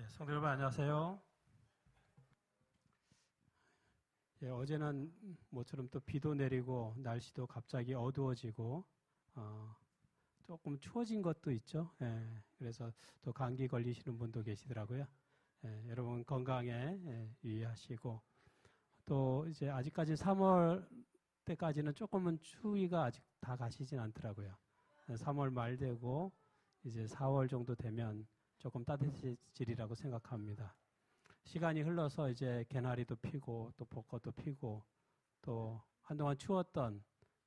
성도 여러분 안녕하세요. 어제는 모처럼 또 비도 내리고 날씨도 갑자기 어두워지고 조금 추워진 것도 있죠. 그래서 또 감기 걸리시는 분도 계시더라고요. 여러분 건강에 유의하시고 또 이제 아직까지 3월 때까지는 조금은 추위가 아직 다 가시진 않더라고요. 3월 말 되고 이제 4월 정도 되면 조금 따뜻해지리라고 생각합니다. 시간이 흘러서 이제 개나리도 피고 또 벚꽃도 피고 또 한동안 추웠던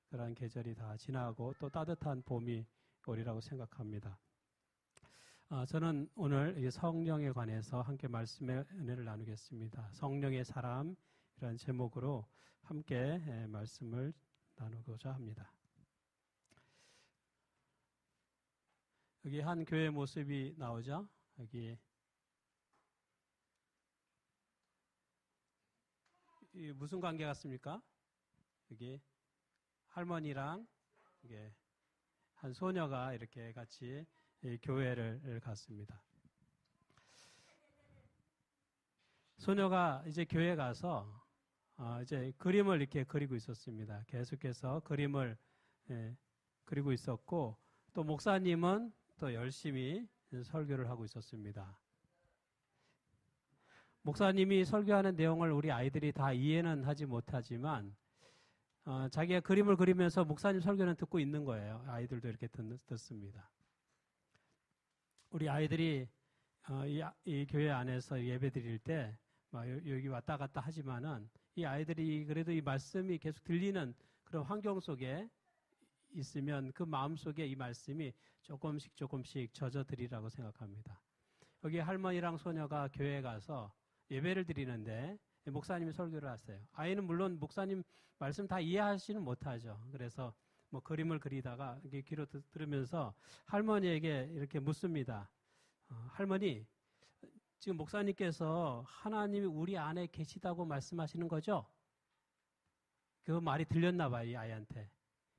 그런 계절이 다 지나고 또 따뜻한 봄이 오리라고 생각합니다. 저는 오늘 성령에 관해서 함께 말씀의 은혜를 나누겠습니다. 성령의 사람 이런 제목으로 함께 말씀을 나누고자 합니다. 여기 한 교회 모습이 나오죠? 여기 무슨 관계 같습니까? 여기 할머니랑 이게 한 소녀가 이렇게 같이 교회를 갔습니다. 소녀가 이제 교회 가서 이제 그림을 이렇게 그리고 있었습니다. 계속해서 그림을 그리고 있었고 또 목사님은 또 열심히 설교를 하고 있었습니다. 목사님이 설교하는 내용을 우리 아이들이 다 이해는 하지 못하지만 자기가 그림을 그리면서 목사님 설교는 듣고 있는 거예요. 아이들도 이렇게 듣습니다. 우리 아이들이 이 교회 안에서 예배 드릴 때 여기 왔다 갔다 하지만은 이 아이들이 그래도 이 말씀이 계속 들리는 그런 환경 속에 있으면 그 마음속에 이 말씀이 조금씩 젖어들이라고 생각합니다. 여기 할머니랑 소녀가 교회에 가서 예배를 드리는데 목사님이 설교를 하세요. 아이는 물론 목사님 말씀 다 이해하지는 못하죠. 그래서 뭐 그림을 그리다가 귀로 들으면서 할머니에게 이렇게 묻습니다. 할머니, 지금 목사님께서 하나님이 우리 안에 계시다고 말씀하시는 거죠? 그 말이 들렸나 봐요, 이 아이한테.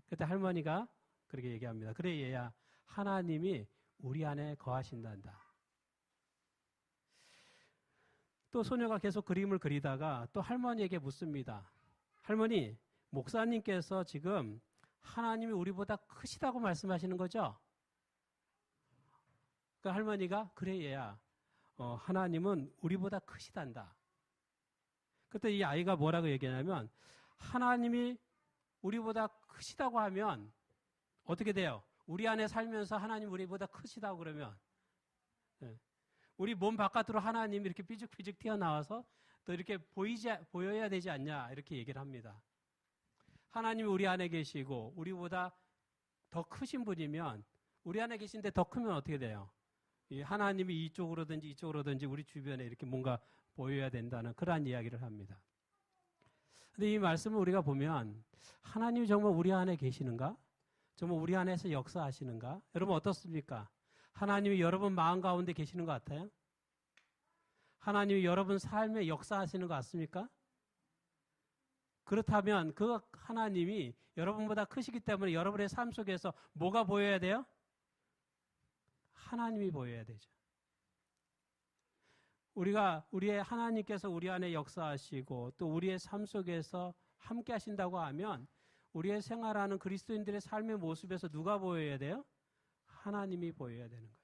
그때 할머니가 그렇게 얘기합니다. 그래 얘야, 하나님이 우리 안에 거하신단다. 또 소녀가 계속 그림을 그리다가 또 할머니에게 묻습니다. 할머니, 목사님께서 지금 하나님이 우리보다 크시다고 말씀하시는 거죠? 그 할머니가 그래 얘야, 하나님은 우리보다 크시단다. 그때 이 아이가 뭐라고 얘기하냐면 하나님이 우리보다 크시다고 하면 어떻게 돼요? 우리 안에 살면서 하나님 우리보다 크시다고 그러면 우리 몸 바깥으로 하나님이 이렇게 삐죽삐죽 튀어나와서 또 이렇게 보여야 되지 않냐 이렇게 얘기를 합니다. 하나님이 우리 안에 계시고 우리보다 더 크신 분이면 우리 안에 계신데 더 크면 어떻게 돼요? 이 하나님이 이쪽으로든지 우리 주변에 이렇게 뭔가 보여야 된다는 그러한 이야기를 합니다. 근데 이 말씀을 우리가 보면 하나님이 정말 우리 안에 계시는가? 정말 우리 안에서 역사하시는가? 여러분 어떻습니까? 하나님이 여러분 마음 가운데 계시는 것 같아요? 하나님이 여러분 삶에 역사하시는 것 같습니까? 그렇다면 그 하나님이 여러분보다 크시기 때문에 여러분의 삶 속에서 뭐가 보여야 돼요? 하나님이 보여야 되죠. 우리의 하나님께서 우리 안에 역사하시고 또 우리의 삶 속에서 함께 하신다고 하면 우리의 생활하는 그리스도인들의 삶의 모습에서 누가 보여야 돼요? 하나님이 보여야 되는 거예요.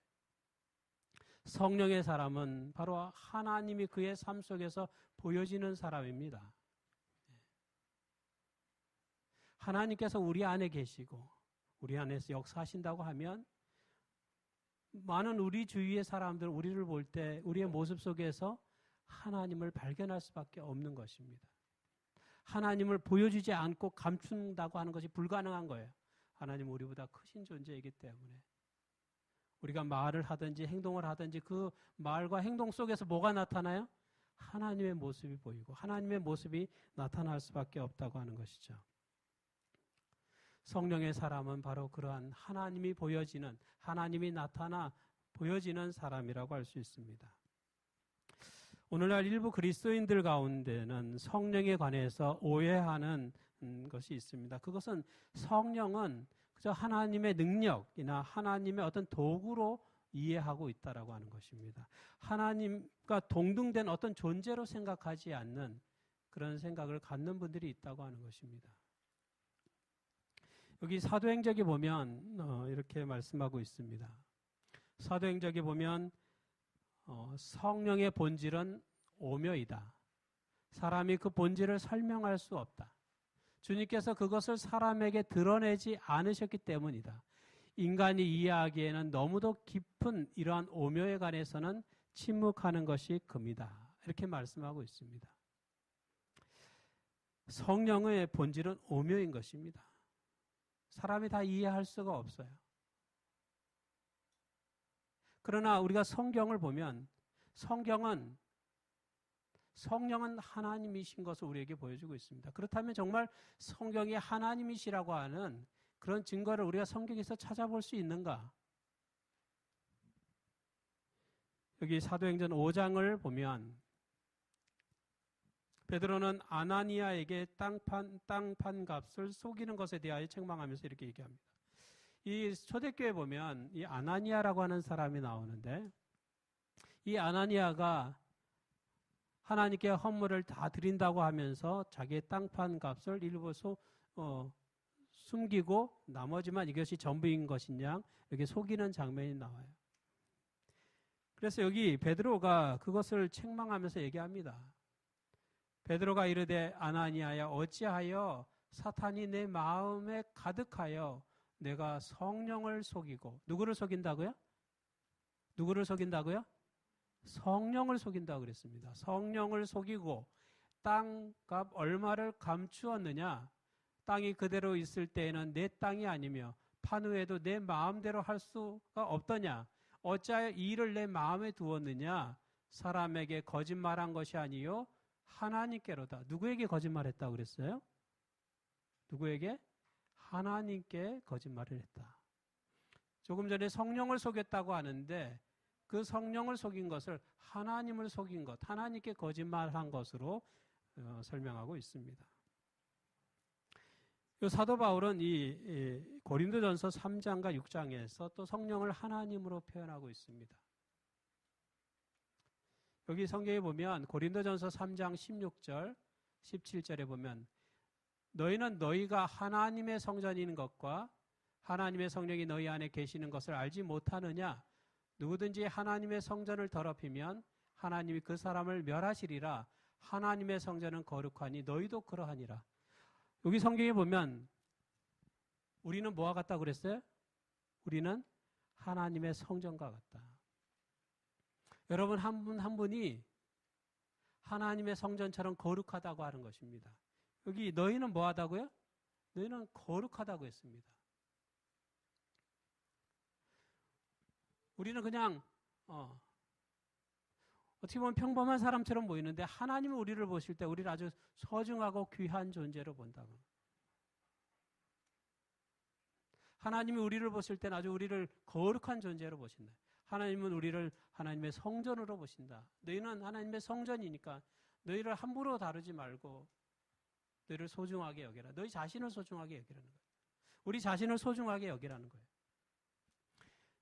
성령의 사람은 바로 하나님이 그의 삶 속에서 보여지는 사람입니다. 하나님께서 우리 안에 계시고 우리 안에서 역사하신다고 하면 많은 우리 주위의 사람들 우리를 볼 때 우리의 모습 속에서 하나님을 발견할 수밖에 없는 것입니다. 하나님을 보여주지 않고 감춘다고 하는 것이 불가능한 거예요. 하나님은 우리보다 크신 존재이기 때문에 우리가 말을 하든지 행동을 하든지 그 말과 행동 속에서 뭐가 나타나요? 하나님의 모습이 보이고 하나님의 모습이 나타날 수밖에 없다고 하는 것이죠. 성령의 사람은 바로 그러한 하나님이 보여지는, 하나님이 나타나 보여지는 사람이라고 할 수 있습니다. 오늘날 일부 그리스도인들 가운데는 성령에 관해서 오해하는 것이 있습니다. 그것은 성령은 그저 하나님의 능력이나 하나님의 어떤 도구로 이해하고 있다라고 하는 것입니다. 하나님과 동등된 어떤 존재로 생각하지 않는 그런 생각을 갖는 분들이 있다고 하는 것입니다. 여기 사도행적에 보면 이렇게 말씀하고 있습니다. 사도행적에 보면 성령의 본질은 오묘이다. 사람이 그 본질을 설명할 수 없다. 주님께서 그것을 사람에게 드러내지 않으셨기 때문이다. 인간이 이해하기에는 너무도 깊은 이러한 오묘에 관해서는 침묵하는 것이 금이다. 이렇게 말씀하고 있습니다. 성령의 본질은 오묘인 것입니다. 사람이 다 이해할 수가 없어요. 그러나 우리가 성경을 보면 성령은 하나님이신 것을 우리에게 보여주고 있습니다. 그렇다면 정말 성경이 하나님이시라고 하는 그런 증거를 우리가 성경에서 찾아볼 수 있는가? 여기 사도행전 5장을 보면 베드로는 아나니아에게 땅판 값을 속이는 것에 대하여 책망하면서 이렇게 얘기합니다. 이 초대교회 보면 이 아나니아라고 하는 사람이 나오는데 이 아나니아가 하나님께 헌물을 다 드린다고 하면서 자기의 땅판 값을 일부 숨기고 나머지만 이것이 전부인 것이냐 이렇게 속이는 장면이 나와요. 그래서 여기 베드로가 그것을 책망하면서 얘기합니다. 베드로가 이르되 아나니아야 어찌하여 사탄이 내 마음에 가득하여 내가 성령을 속이고 누구를 속인다고요? 누구를 속인다고요? 성령을 속인다고 그랬습니다. 성령을 속이고 땅값 얼마를 감추었느냐? 땅이 그대로 있을 때에는 내 땅이 아니며 판 후에도 내 마음대로 할 수가 없더냐? 어찌하여 이 일을 내 마음에 두었느냐? 사람에게 거짓말한 것이 아니요 하나님께로다. 누구에게 거짓말했다고 그랬어요? 누구에게? 하나님께 거짓말을 했다. 조금 전에 성령을 속였다고 하는데 그 성령을 속인 것을 하나님을 속인 것, 하나님께 거짓말한 것으로 설명하고 있습니다. 사도 바울은 이 고린도전서 3장과 6장에서 또 성령을 하나님으로 표현하고 있습니다. 여기 성경에 보면 고린도전서 3장 16절, 17절에 보면 너희는 너희가 하나님의 성전인 것과 하나님의 성령이 너희 안에 계시는 것을 알지 못하느냐? 누구든지 하나님의 성전을 더럽히면 하나님이 그 사람을 멸하시리라. 하나님의 성전은 거룩하니 너희도 그러하니라. 여기 성경에 보면 우리는 뭐와 같다고 그랬어요? 우리는 하나님의 성전과 같다. 여러분 한 분 한 분이 하나님의 성전처럼 거룩하다고 하는 것입니다. 여기 너희는 뭐하다고요? 너희는 거룩하다고 했습니다. 우리는 그냥 어떻게 보면 평범한 사람처럼 보이는데 하나님은 우리를 보실 때 우리를 아주 소중하고 귀한 존재로 본다고. 하나님이 우리를 보실 때는 아주 우리를 거룩한 존재로 보신다. 하나님은 우리를 하나님의 성전으로 보신다. 너희는 하나님의 성전이니까 너희를 함부로 다루지 말고 너희를 소중하게 여기라. 너희 자신을 소중하게 여기라는 거예요. 우리 자신을 소중하게 여기라는 거예요.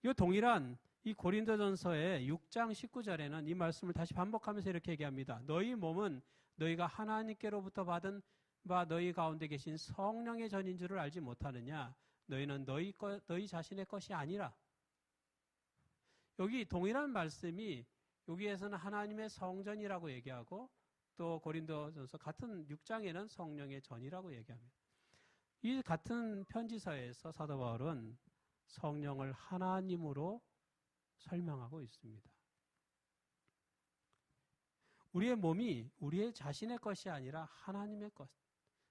이 동일한 이 고린도전서의 6장 19절에는 이 말씀을 다시 반복하면서 이렇게 얘기합니다. 너희 몸은 너희가 하나님께로부터 받은 바 너희 가운데 계신 성령의 전인 줄을 알지 못하느냐? 너희는 너희 자신의 것이 아니라. 여기 동일한 말씀이 여기에서는 하나님의 성전이라고 얘기하고 또 고린도전서 같은 6장에는 성령의 전이라고 얘기합니다. 이 같은 편지서에서 사도 바울은 성령을 하나님으로 설명하고 있습니다. 우리의 몸이 우리의 자신의 것이 아니라 하나님의 것,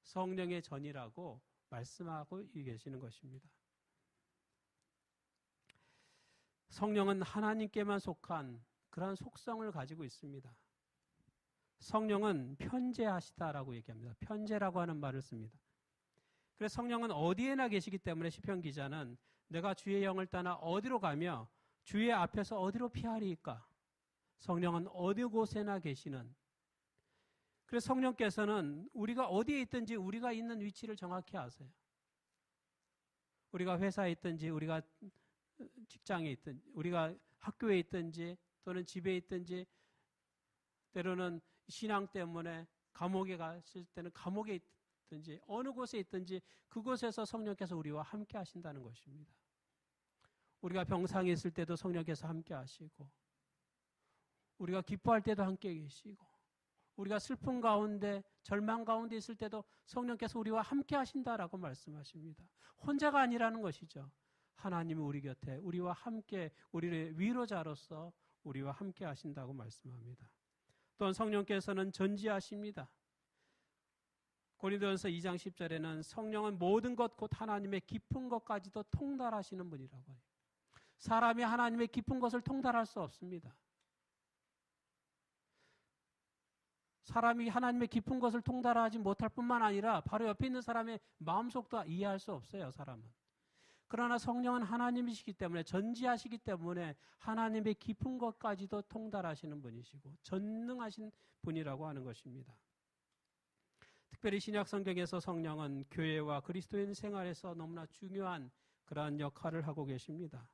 성령의 전이라고 말씀하고 계시는 것입니다. 성령은 하나님께만 속한 그러한 속성을 가지고 있습니다. 성령은 편재하시다라고 얘기합니다. 편재라고 하는 말을 씁니다. 그래서 성령은 어디에나 계시기 때문에 시편 기자는 내가 주의 영을 떠나 어디로 가며 주의 앞에서 어디로 피하리이까? 성령은 어디 곳에나 계시는. 그래서 성령께서는 우리가 어디에 있든지 우리가 있는 위치를 정확히 아세요. 우리가 회사에 있든지 우리가 직장에 있든 우리가 학교에 있든지 또는 집에 있든지 때로는 신앙 때문에 감옥에 갔을 때는 감옥에 있든지 어느 곳에 있든지 그곳에서 성령께서 우리와 함께 하신다는 것입니다. 우리가 병상에 있을 때도 성령께서 함께 하시고 우리가 기뻐할 때도 함께 계시고 우리가 슬픔 가운데 절망 가운데 있을 때도 성령께서 우리와 함께 하신다라고 말씀하십니다. 혼자가 아니라는 것이죠. 하나님이 우리 곁에 우리와 함께 우리를 위로자로서 우리와 함께 하신다고 말씀합니다. 또한 성령께서는 전지하십니다. 고린도전서 2장 10절에는 성령은 모든 것 곧 하나님의 깊은 것까지도 통달하시는 분이라고 해요. 사람이 하나님의 깊은 것을 통달할 수 없습니다. 사람이 하나님의 깊은 것을 통달하지 못할 뿐만 아니라 바로 옆에 있는 사람의 마음속도 이해할 수 없어요, 사람은. 그러나 성령은 하나님이시기 때문에 전지하시기 때문에 하나님의 깊은 것까지도 통달하시는 분이시고 전능하신 분이라고 하는 것입니다. 특별히 신약 성경에서 성령은 교회와 그리스도인 생활에서 너무나 중요한 그러한 역할을 하고 계십니다.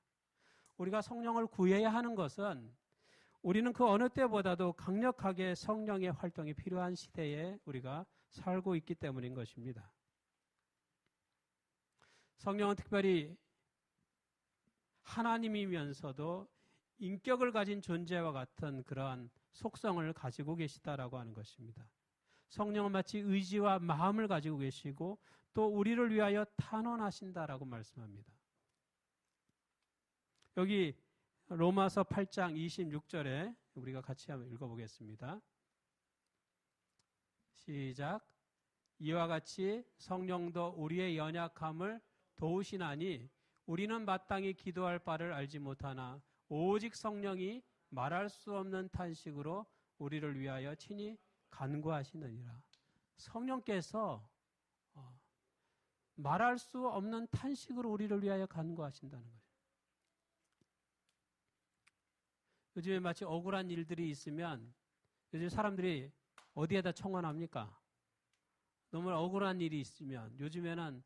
우리가 성령을 구해야 하는 것은 우리는 그 어느 때보다도 강력하게 성령의 활동이 필요한 시대에 우리가 살고 있기 때문인 것입니다. 성령은 특별히 하나님이면서도 인격을 가진 존재와 같은 그러한 속성을 가지고 계시다라고 하는 것입니다. 성령은 마치 의지와 마음을 가지고 계시고 또 우리를 위하여 탄원하신다라고 말씀합니다. 여기 로마서 8장 26절에 우리가 같이 한번 읽어보겠습니다. 시작. 이와 같이 성령도 우리의 연약함을 도우시나니 우리는 마땅히 기도할 바를 알지 못하나 오직 성령이 말할 수 없는 탄식으로 우리를 위하여 친히 간구하시느니라. 성령께서 말할 수 없는 탄식으로 우리를 위하여 간구하신다는 거예요. 요즘에 마치 억울한 일들이 있으면 요즘 사람들이 어디에다 청원합니까? 너무 억울한 일이 있으면 요즘에는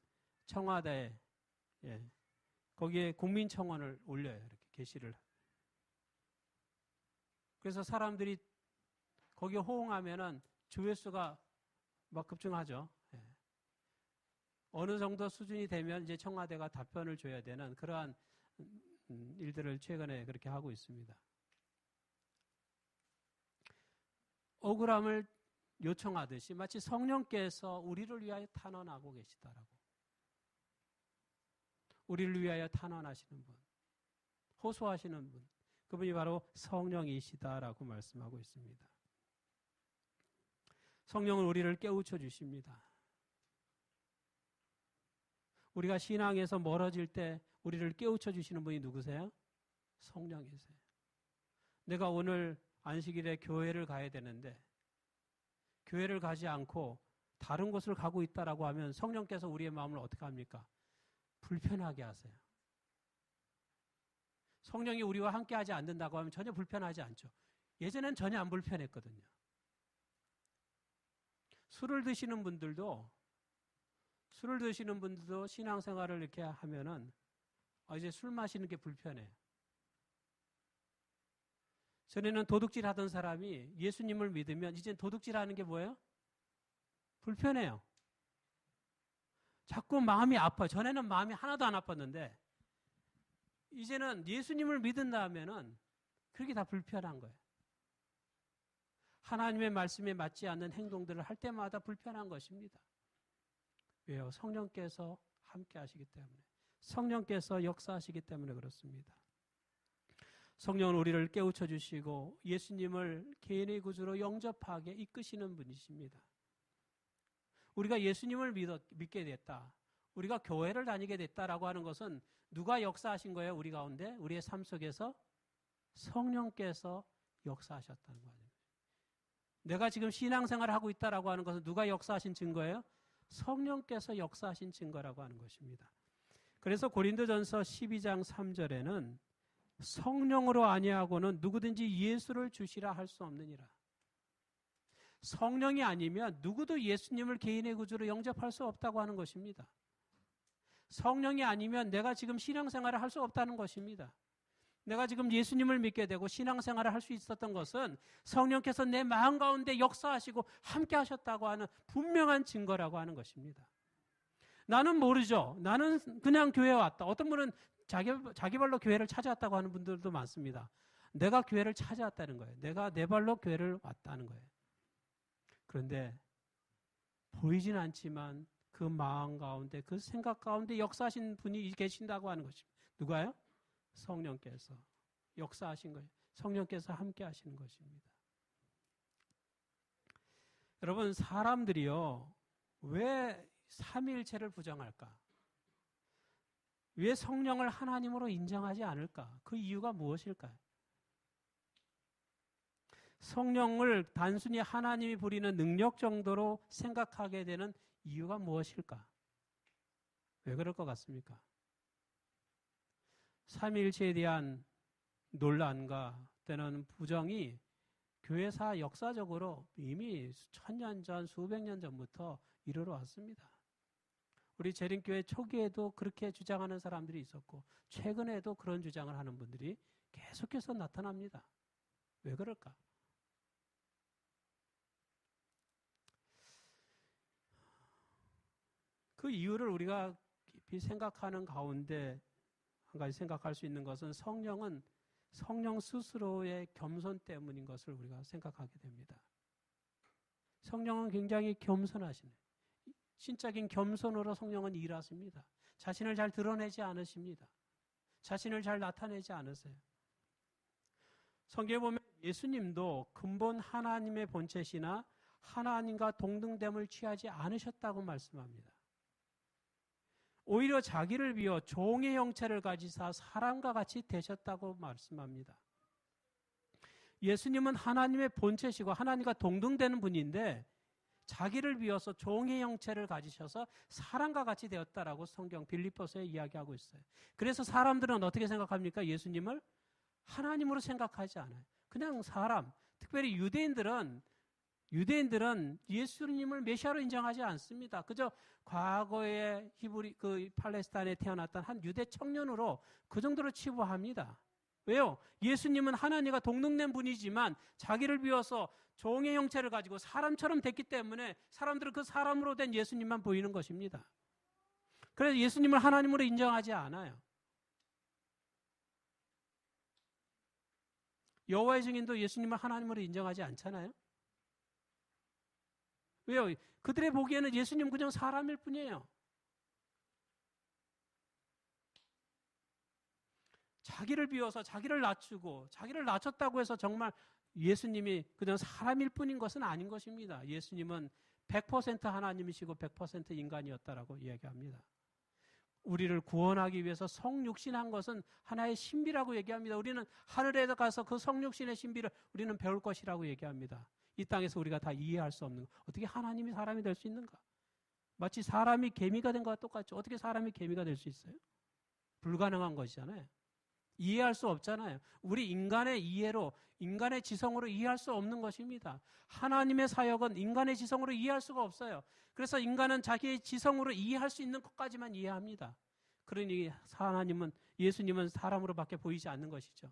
청와대에 거기에 국민청원을 올려요. 이렇게 게시를. 그래서 사람들이 거기에 호응하면은 조회수가 막 급증하죠. 어느 정도 수준이 되면 이제 청와대가 답변을 줘야 되는 그러한 일들을 최근에 그렇게 하고 있습니다. 억울함을 요청하듯이 마치 성령께서 우리를 위하여 탄원하고 계시다라고. 우리를 위하여 탄원하시는 분, 호소하시는 분, 그분이 바로 성령이시다라고 말씀하고 있습니다. 성령은 우리를 깨우쳐 주십니다. 우리가 신앙에서 멀어질 때 우리를 깨우쳐 주시는 분이 누구세요? 성령이세요. 내가 오늘 안식일에 교회를 가야 되는데 교회를 가지 않고 다른 곳을 가고 있다라고 하면 성령께서 우리의 마음을 어떻게 합니까? 불편하게 하세요. 성령이 우리와 함께 하지 않는다고 하면 전혀 불편하지 않죠. 예전엔 전혀 안 불편했거든요. 술을 드시는 분들도 신앙생활을 이렇게 하면은 이제 술 마시는 게 불편해요. 전에는 도둑질 하던 사람이 예수님을 믿으면 이젠 도둑질 하는 게 뭐예요? 불편해요. 자꾸 마음이 아파요. 전에는 마음이 하나도 안 아팠는데 이제는 예수님을 믿은다 하면은 그렇게 다 불편한 거예요. 하나님의 말씀에 맞지 않는 행동들을 할 때마다 불편한 것입니다. 왜요? 성령께서 함께 하시기 때문에. 성령께서 역사하시기 때문에 그렇습니다. 성령은 우리를 깨우쳐 주시고 예수님을 개인의 구주로 영접하게 이끄시는 분이십니다. 우리가 예수님을 믿게 됐다. 우리가 교회를 다니게 됐다라고 하는 것은 누가 역사하신 거예요? 우리 가운데? 우리의 삶 속에서? 성령께서 역사하셨다는 거예요. 내가 지금 신앙생활을 하고 있다라고 하는 것은 누가 역사하신 증거예요? 성령께서 역사하신 증거라고 하는 것입니다. 그래서 고린도전서 12장 3절에는 성령으로 아니하고는 누구든지 예수를 주시라 할 수 없느니라. 성령이 아니면 누구도 예수님을 개인의 구주로 영접할 수 없다고 하는 것입니다. 성령이 아니면 내가 지금 신앙생활을 할 수 없다는 것입니다. 내가 지금 예수님을 믿게 되고 신앙생활을 할 수 있었던 것은 성령께서 내 마음 가운데 역사하시고 함께 하셨다고 하는 분명한 증거라고 하는 것입니다. 나는 모르죠. 나는 그냥 교회에 왔다. 어떤 분은 자기 발로 교회를 찾아왔다고 하는 분들도 많습니다. 내가 교회를 찾아왔다는 거예요. 내가 내 발로 교회를 왔다는 거예요. 그런데 보이진 않지만 그 마음 가운데, 그 생각 가운데 역사하신 분이 계신다고 하는 것입니다. 누가요? 성령께서 역사하신 거예요. 성령께서 함께 하시는 것입니다. 여러분, 사람들이요, 왜 삼위일체를 부정할까? 왜 성령을 하나님으로 인정하지 않을까? 그 이유가 무엇일까요? 성령을 단순히 하나님이 부리는 능력 정도로 생각하게 되는 이유가 무엇일까? 왜 그럴 것 같습니까? 삼위일체에 대한 논란과 때는 부정이 교회사 역사적으로 이미 수천 년 전, 수백 년 전부터 이르러 왔습니다. 우리 재림교회 초기에도 그렇게 주장하는 사람들이 있었고 최근에도 그런 주장을 하는 분들이 계속해서 나타납니다. 왜 그럴까? 그 이유를 우리가 깊이 생각하는 가운데 한 가지 생각할 수 있는 것은 성령은 성령 스스로의 겸손 때문인 것을 우리가 생각하게 됩니다. 성령은 굉장히 겸손하시네. 신적인 겸손으로 성령은 일하십니다. 자신을 잘 드러내지 않으십니다. 자신을 잘 나타내지 않으세요. 성경에 보면 예수님도 근본 하나님의 본체시나 하나님과 동등됨을 취하지 않으셨다고 말씀합니다. 오히려 자기를 비워 종의 형체를 가지사 사람과 같이 되셨다고 말씀합니다. 예수님은 하나님의 본체시고 하나님과 동등되는 분인데 자기를 비워서 종의 형체를 가지셔서 사람과 같이 되었다라고 성경 빌립보서에 이야기하고 있어요. 그래서 사람들은 어떻게 생각합니까? 예수님을 하나님으로 생각하지 않아요. 그냥 사람, 특별히 유대인들은 예수님을 메시아로 인정하지 않습니다. 그저 과거에 팔레스타인에 태어났던 한 유대 청년으로 그 정도로 치부합니다. 왜요? 예수님은 하나님과 동등된 분이지만 자기를 비워서 종의 형체를 가지고 사람처럼 됐기 때문에 사람들은 그 사람으로 된 예수님만 보이는 것입니다. 그래서 예수님을 하나님으로 인정하지 않아요. 여호와의 증인도 예수님을 하나님으로 인정하지 않잖아요. 왜요? 그들의 보기에는 예수님 그냥 사람일 뿐이에요. 자기를 비워서 자기를 낮추고 자기를 낮췄다고 해서 정말 예수님이 그냥 사람일 뿐인 것은 아닌 것입니다. 예수님은 100% 하나님이시고 100% 인간이었다라고 이야기합니다. 우리를 구원하기 위해서 성육신한 것은 하나의 신비라고 얘기합니다. 우리는 하늘에 가서 그 성육신의 신비를 우리는 배울 것이라고 얘기합니다. 이 땅에서 우리가 다 이해할 수 없는 거. 어떻게 하나님이 사람이 될 수 있는가? 마치 사람이 개미가 된 것과 똑같죠. 어떻게 사람이 개미가 될 수 있어요? 불가능한 것이잖아요. 이해할 수 없잖아요. 우리 인간의 이해로, 인간의 지성으로 이해할 수 없는 것입니다. 하나님의 사역은 인간의 지성으로 이해할 수가 없어요. 그래서 인간은 자기의 지성으로 이해할 수 있는 것까지만 이해합니다. 그러니 예수님은 사람으로밖에 보이지 않는 것이죠.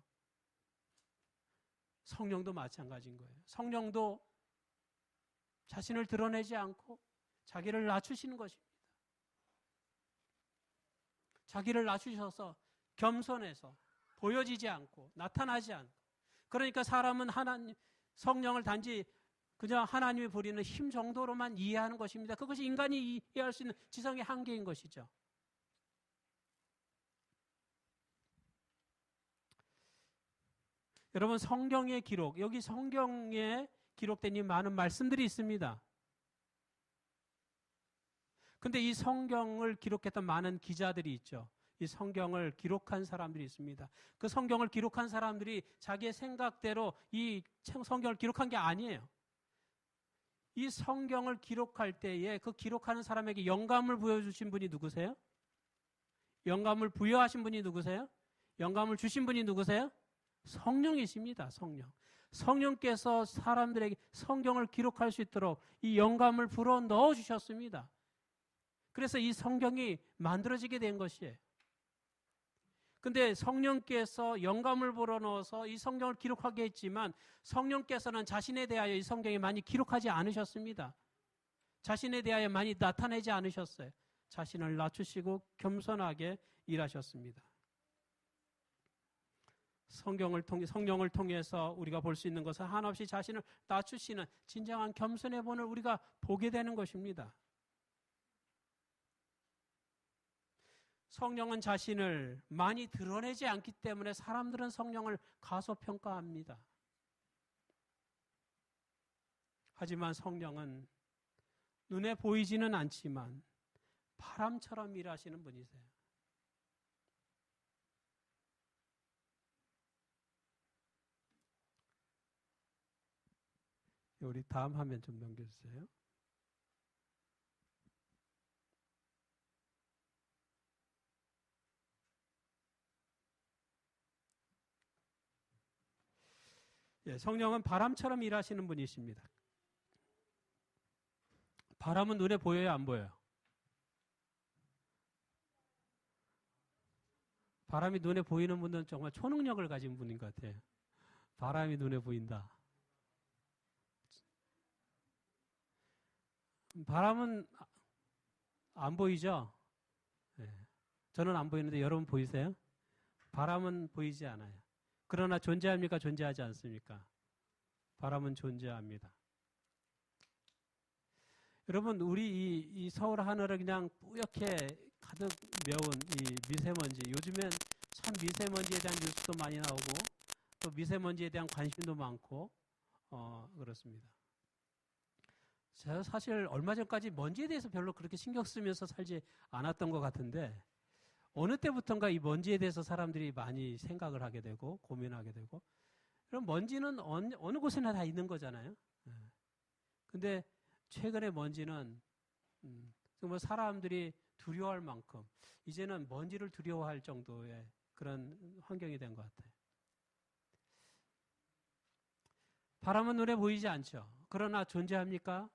성령도 마찬가지인 거예요. 성령도 자신을 드러내지 않고 자기를 낮추시는 것입니다. 자기를 낮추셔서 겸손해서 보여지지 않고 나타나지 않고, 그러니까 사람은 성령을 단지 그냥 하나님이 부리는 힘 정도로만 이해하는 것입니다. 그것이 인간이 이해할 수 있는 지성의 한계인 것이죠. 여러분, 성경의 기록, 여기 성경에 기록된 이 많은 말씀들이 있습니다. 근데 이 성경을 기록했던 많은 기자들이 있죠. 이 성경을 기록한 사람들이 있습니다. 그 성경을 기록한 사람들이 자기의 생각대로 이 성경을 기록한 게 아니에요. 이 성경을 기록할 때에 그 기록하는 사람에게 영감을 부여주신 분이 누구세요? 영감을 부여하신 분이 누구세요? 영감을 주신 분이 누구세요? 성령이십니다. 성령. 성령께서 사람들에게 성경을 기록할 수 있도록 이 영감을 불어 넣어 주셨습니다. 그래서 이 성경이 만들어지게 된 것이에요. 근데 성령께서 영감을 불어넣어서 이 성경을 기록하게 했지만 성령께서는 자신에 대하여 이 성경에 많이 기록하지 않으셨습니다. 자신에 대하여 많이 나타내지 않으셨어요. 자신을 낮추시고 겸손하게 일하셨습니다. 성령을 통해서 우리가 볼 수 있는 것은 한없이 자신을 낮추시는 진정한 겸손의 본을 우리가 보게 되는 것입니다. 성령은 자신을 많이 드러내지 않기 때문에 사람들은 성령을 가소평가합니다. 하지만 성령은 눈에 보이지는 않지만 바람처럼 일하시는 분이세요. 우리 다음 화면 좀 넘겨주세요. 예, 성령은 바람처럼 일하시는 분이십니다. 바람은 눈에 보여요, 안 보여요? 바람이 눈에 보이는 분은 정말 초능력을 가진 분인 것 같아요. 바람이 눈에 보인다. 바람은 안 보이죠? 네. 저는 안 보이는데 여러분 보이세요? 바람은 보이지 않아요. 그러나 존재합니까? 존재하지 않습니까? 바람은 존재합니다. 여러분, 우리 이 서울 하늘을 그냥 뿌옇게 가득 메운 이 미세먼지, 요즘엔 참 미세먼지에 대한 뉴스도 많이 나오고 또 미세먼지에 대한 관심도 많고 그렇습니다. 제가 사실 얼마 전까지 먼지에 대해서 별로 그렇게 신경 쓰면서 살지 않았던 것 같은데 어느 때부턴가 이 먼지에 대해서 사람들이 많이 생각을 하게 되고 고민하게 되고, 그럼 먼지는 어느 곳에나 다 있는 거잖아요. 근데 최근에 먼지는 정말 사람들이 두려워할 만큼 이제는 먼지를 두려워할 정도의 그런 환경이 된 것 같아요. 바람은 눈에 보이지 않죠. 그러나 존재합니까?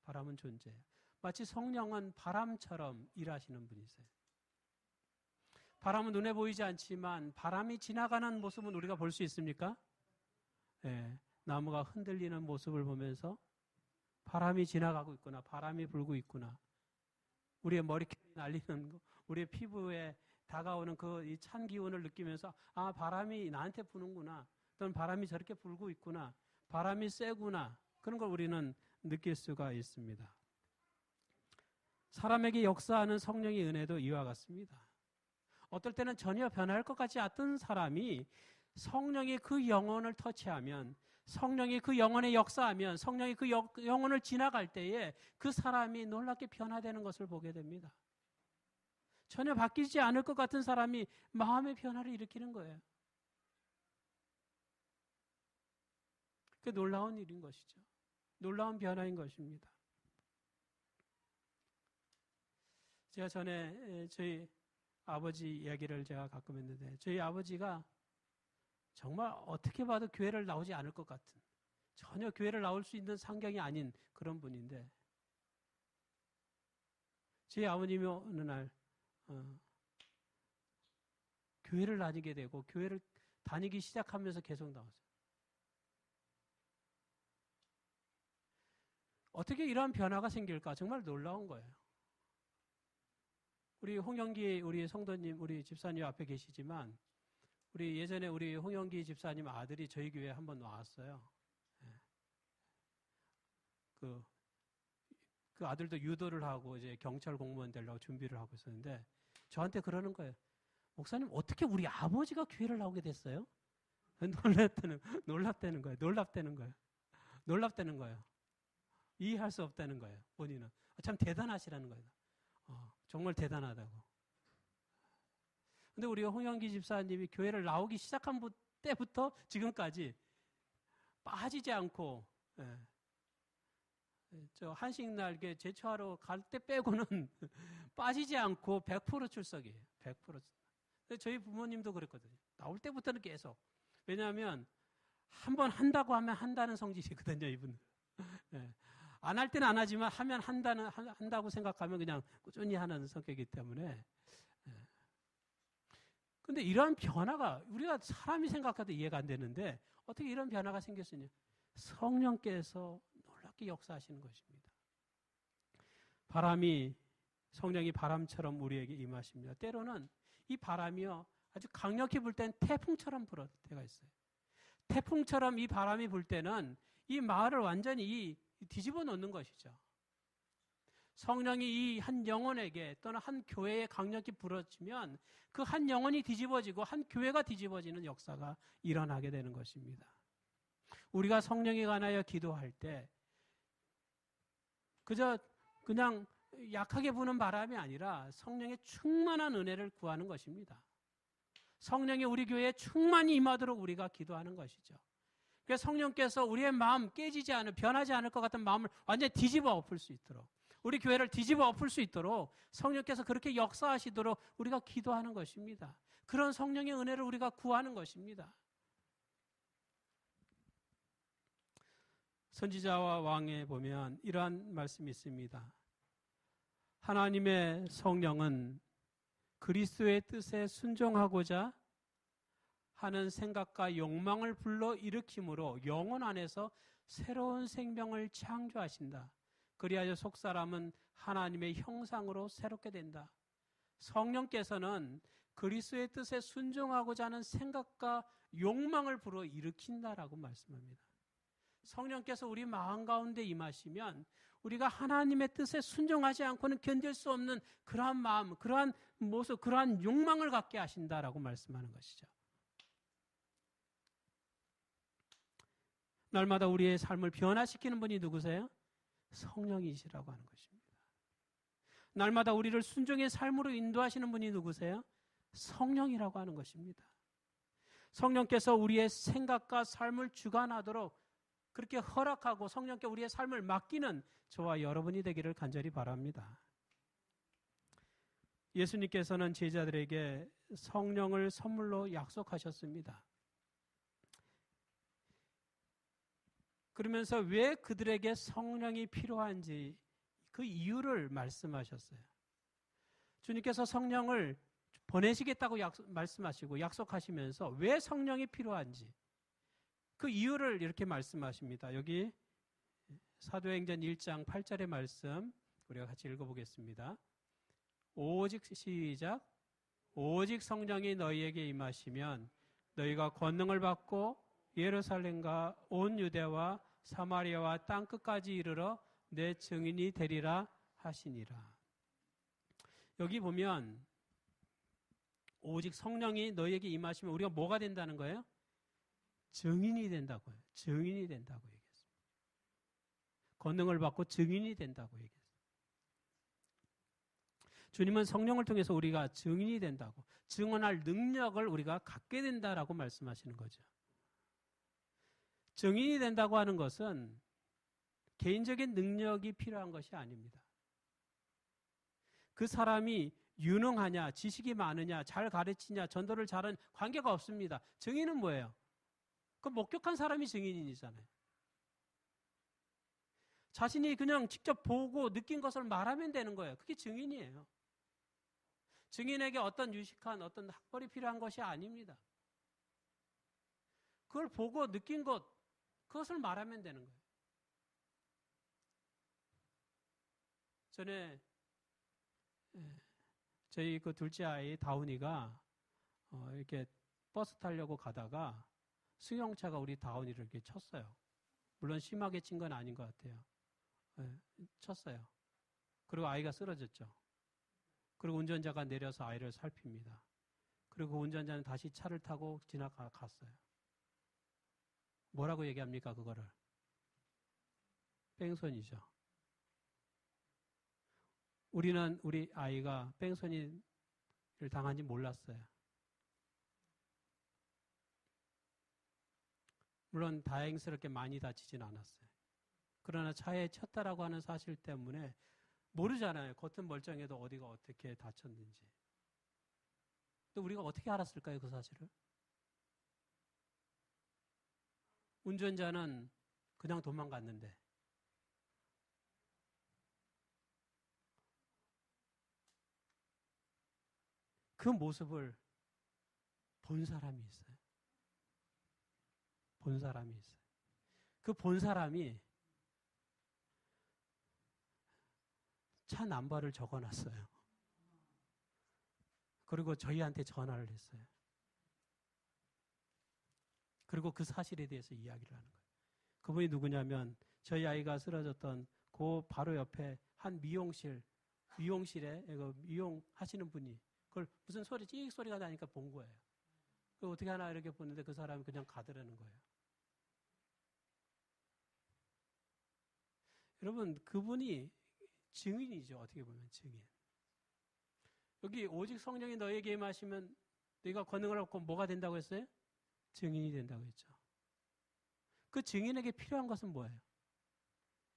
바람은 존재해요. 마치 성령은 바람처럼 일하시는 분이세요. 바람은 눈에 보이지 않지만 바람이 지나가는 모습은 우리가 볼 수 있습니까? 네, 나무가 흔들리는 모습을 보면서 바람이 지나가고 있구나, 바람이 불고 있구나. 우리의 머리카락이 날리는 거, 우리의 피부에 다가오는 그 이 찬 기운을 느끼면서 아, 바람이 나한테 부는구나, 또는 바람이 저렇게 불고 있구나, 바람이 세구나, 그런 걸 우리는 느낄 수가 있습니다. 사람에게 역사하는 성령의 은혜도 이와 같습니다. 어떨 때는 전혀 변할 것 같지 않던 사람이 성령이 그 영혼을 터치하면, 성령이 그 영혼에 역사하면, 성령이 그 영혼을 지나갈 때에 그 사람이 놀랍게 변화되는 것을 보게 됩니다. 전혀 바뀌지 않을 것 같은 사람이 마음의 변화를 일으키는 거예요. 그 놀라운 일인 것이죠. 놀라운 변화인 것입니다. 제가 전에 저희 아버지 이야기를 제가 가끔 했는데, 저희 아버지가 정말 어떻게 봐도 교회를 나오지 않을 것 같은, 전혀 교회를 나올 수 있는 상경이 아닌 그런 분인데, 저희 아버님이 어느 날 교회를 다니게 되고 교회를 다니기 시작하면서 계속 나왔어요. 어떻게 이러한 변화가 생길까? 정말 놀라운 거예요. 우리 홍영기 우리 성도님, 우리 집사님 앞에 계시지만, 우리 예전에 우리 홍영기 집사님 아들이 저희 교회에 한번 나왔어요. 그 아들도 유도를 하고 이제 경찰 공무원 되려고 준비를 하고 있었는데 저한테 그러는 거예요. 목사님, 어떻게 우리 아버지가 교회를 나오게 됐어요? 놀랍다는 거예요. 이해할 수 없다는 거예요. 본인은 참 대단하시라는 거예요. 정말 대단하다고. 근데 우리 홍영기 집사님이 교회를 나오기 시작한 때부터 지금까지 빠지지 않고, 저 한식날 제초하러 갈 때 빼고는 빠지지 않고 100% 출석이에요. 100%. 저희 부모님도 그랬거든요. 나올 때부터는 계속. 왜냐하면 한번 한다고 하면 한다는 성질이거든요, 이분은. 안 할 때는 안 하지만 하면 한다고 생각하면 그냥 꾸준히 하는 성격이기 때문에. 근데 이런 변화가 우리가 사람이 생각해도 이해가 안 되는데 어떻게 이런 변화가 생겼으냐? 성령께서 놀랍게 역사하시는 것입니다. 성령이 바람처럼 우리에게 임하십니다. 때로는 이 바람이요, 아주 강력히 불 때는 태풍처럼 불을 때가 있어요. 태풍처럼 이 바람이 불 때는 이 마을을 완전히 뒤집어 놓는 것이죠. 성령이 이 한 영혼에게 또는 한 교회에 강력히 불어지면 그 한 영혼이 뒤집어지고 한 교회가 뒤집어지는 역사가 일어나게 되는 것입니다. 우리가 성령에 관하여 기도할 때 그저 그냥 약하게 부는 바람이 아니라 성령의 충만한 은혜를 구하는 것입니다. 성령이 우리 교회에 충만히 임하도록 우리가 기도하는 것이죠. 그래서 성령께서 우리의 마음 변하지 않을 것 같은 마음을 완전히 뒤집어 엎을 수 있도록, 우리 교회를 뒤집어 엎을 수 있도록 성령께서 그렇게 역사하시도록 우리가 기도하는 것입니다. 그런 성령의 은혜를 우리가 구하는 것입니다. 선지자와 왕에 보면 이러한 말씀이 있습니다. 하나님의 성령은 그리스도의 뜻에 순종하고자 하는 생각과 욕망을 불러 일으킴으로 영혼 안에서 새로운 생명을 창조하신다. 그리하여 속사람은 하나님의 형상으로 새롭게 된다. 성령께서는 그리스도의 뜻에 순종하고자 하는 생각과 욕망을 불어 일으킨다라고 말씀합니다. 성령께서 우리 마음 가운데 임하시면 우리가 하나님의 뜻에 순종하지 않고는 견딜 수 없는 그러한 마음, 그러한 모습, 그러한 욕망을 갖게 하신다라고 말씀하는 것이죠. 날마다 우리의 삶을 변화시키는 분이 누구세요? 성령이시라고 하는 것입니다. 날마다 우리를 순종의 삶으로 인도하시는 분이 누구세요? 성령이라고 하는 것입니다. 성령께서 우리의 생각과 삶을 주관하도록 그렇게 허락하고 성령께 우리의 삶을 맡기는 저와 여러분이 되기를 간절히 바랍니다. 예수님께서는 제자들에게 성령을 선물로 약속하셨습니다. 그러면서 왜 그들에게 성령이 필요한지 그 이유를 말씀하셨어요. 주님께서 성령을 보내시겠다고 말씀하시고 약속하시면서 왜 성령이 필요한지 그 이유를 이렇게 말씀하십니다. 여기 사도행전 1장 8절의 말씀 우리가 같이 읽어보겠습니다. 오직 시작. 오직 성령이 너희에게 임하시면 너희가 권능을 받고 예루살렘과 온 유대와 사마리아와 땅끝까지 이르러 내 증인이 되리라 하시니라. 여기 보면 오직 성령이 너희에게 임하시면 우리가 뭐가 된다는 거예요? 증인이 된다고요. 증인이 된다고 얘기했습니다. 권능을 받고 증인이 된다고 얘기했습니다. 주님은 성령을 통해서 우리가 증인이 된다고, 증언할 능력을 우리가 갖게 된다라고 말씀하시는 거죠. 증인이 된다고 하는 것은 개인적인 능력이 필요한 것이 아닙니다. 그 사람이 유능하냐, 지식이 많으냐, 잘 가르치냐, 전도를 잘하는 관계가 없습니다. 증인은 뭐예요? 그 목격한 사람이 증인이잖아요. 자신이 그냥 직접 보고 느낀 것을 말하면 되는 거예요. 그게 증인이에요. 증인에게 어떤 유식한 어떤 학벌이 필요한 것이 아닙니다. 그걸 보고 느낀 것, 그것을 말하면 되는 거예요. 전에 저희 그 둘째 아이 다운이가 이렇게 버스 타려고 가다가 승용차가 우리 다운이를 이렇게 쳤어요. 물론 심하게 친 건 아닌 것 같아요. 쳤어요. 그리고 아이가 쓰러졌죠. 그리고 운전자가 내려서 아이를 살핍니다. 그리고 운전자는 다시 차를 타고 지나갔어요. 뭐라고 얘기합니까, 그거를? 뺑소니죠. 우리는 우리 아이가 뺑소니를 당한지 몰랐어요. 물론 다행스럽게 많이 다치진 않았어요. 그러나 차에 쳤다라고 하는 사실 때문에 모르잖아요. 겉은 멀쩡해도 어디가 어떻게 다쳤는지. 또 우리가 어떻게 알았을까요, 그 사실을? 운전자는 그냥 도망갔는데 그 모습을 본 사람이 있어요. 본 사람이 있어요. 그 본 사람이 차 넘버를 적어놨어요. 그리고 저희한테 전화를 했어요. 그리고 그 사실에 대해서 이야기를 하는 거예요. 그분이 누구냐면 저희 아이가 쓰러졌던 그 바로 옆에 한 미용실에 미용하시는 분이 그걸 무슨 소리, 찌익 소리가 나니까 본 거예요. 그 어떻게 하나 이렇게 보는데 그 사람이 그냥 가더라는 거예요. 여러분, 그분이 증인이죠. 어떻게 보면 증인. 여기 오직 성령이 너에게 임하시면 너희가 권능을 얻고 뭐가 된다고 했어요? 증인이 된다고 했죠. 그 증인에게 필요한 것은 뭐예요?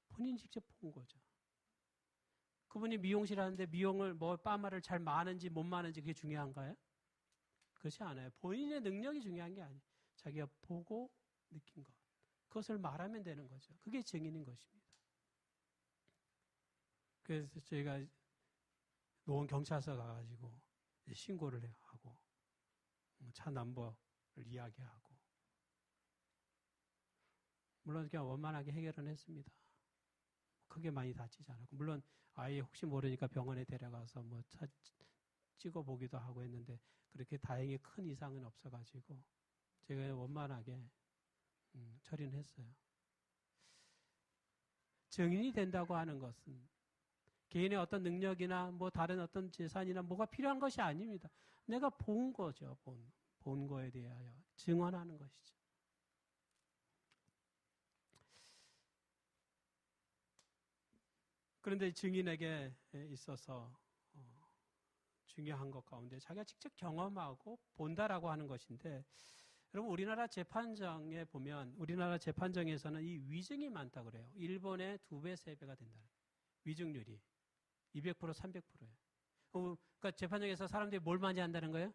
본인이 직접 본 거죠. 그분이 미용실 하는데 미용을 파마를 잘 마는지 못 마는지 그게 중요한가요? 그렇지 않아요. 본인의 능력이 중요한 게 아니에요. 자기가 보고 느낀 것. 그것을 말하면 되는 거죠. 그게 증인인 것입니다. 그래서 저희가 노원 경찰서 가가지고 신고를 하고 차 넘버를 이야기하고 물론 그냥 원만하게 해결은 했습니다. 크게 많이 다치지 않았고 물론 아이 혹시 모르니까 병원에 데려가서 뭐 차 찍어보기도 하고 했는데 그렇게 다행히 큰 이상은 없어가지고 제가 원만하게 처리는 했어요. 증인이 된다고 하는 것은 개인의 어떤 능력이나 뭐 다른 어떤 재산이나 뭐가 필요한 것이 아닙니다. 내가 본 거죠. 본 거에 대하여 증언하는 것이죠. 그런데 증인에게 있어서 중요한 것 가운데 자기가 직접 경험하고 본다라고 하는 것인데 여러분 우리나라 재판정에 보면 우리나라 재판정에서는 이 위증이 많다고 그래요. 일본의 2배, 3배가 된다. 위증률이 200%, 300%예요. 그러니까 재판정에서 사람들이 뭘 많이 한다는 거예요?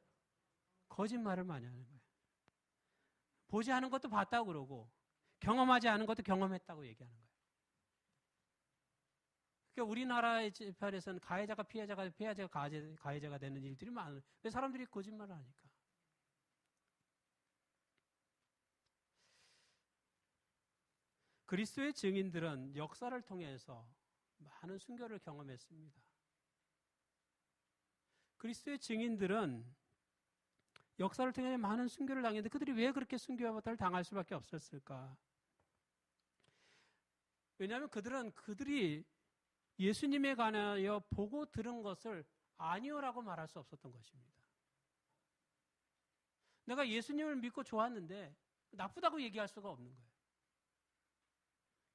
거짓말을 많이 하는 거예요. 보지 않은 것도 봤다고 그러고 경험하지 않은 것도 경험했다고 얘기하는 거예요. 그러니까 우리나라의 재판에서는 가해자가 피해자가 가해자가 되는 일들이 많아요. 왜 사람들이 거짓말을 하니까. 그리스도의 증인들은 역사를 통해서 많은 순교를 경험했습니다. 그리스도의 증인들은 역사를 통해 많은 순교를 당했는데 그들이 왜 그렇게 순교를 당할 수밖에 없었을까? 왜냐하면 그들이 예수님에 관하여 보고 들은 것을 아니오라고 말할 수 없었던 것입니다. 내가 예수님을 믿고 좋았는데 나쁘다고 얘기할 수가 없는 거예요.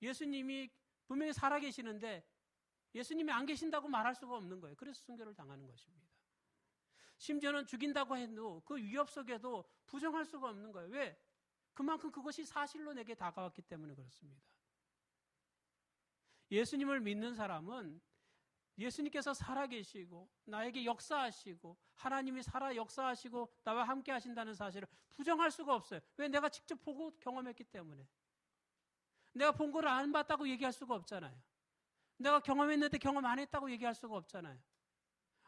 예수님이 분명히 살아계시는데 예수님이 안 계신다고 말할 수가 없는 거예요. 그래서 순교를 당하는 것입니다. 심지어는 죽인다고 해도 그 위협 속에도 부정할 수가 없는 거예요. 왜? 그만큼 그것이 사실로 내게 다가왔기 때문에 그렇습니다. 예수님을 믿는 사람은 예수님께서 살아계시고 나에게 역사하시고 하나님이 살아 역사하시고 나와 함께 하신다는 사실을 부정할 수가 없어요. 왜? 내가 직접 보고 경험했기 때문에. 내가 본 거를 안 봤다고 얘기할 수가 없잖아요. 내가 경험했는데 경험 안 했다고 얘기할 수가 없잖아요.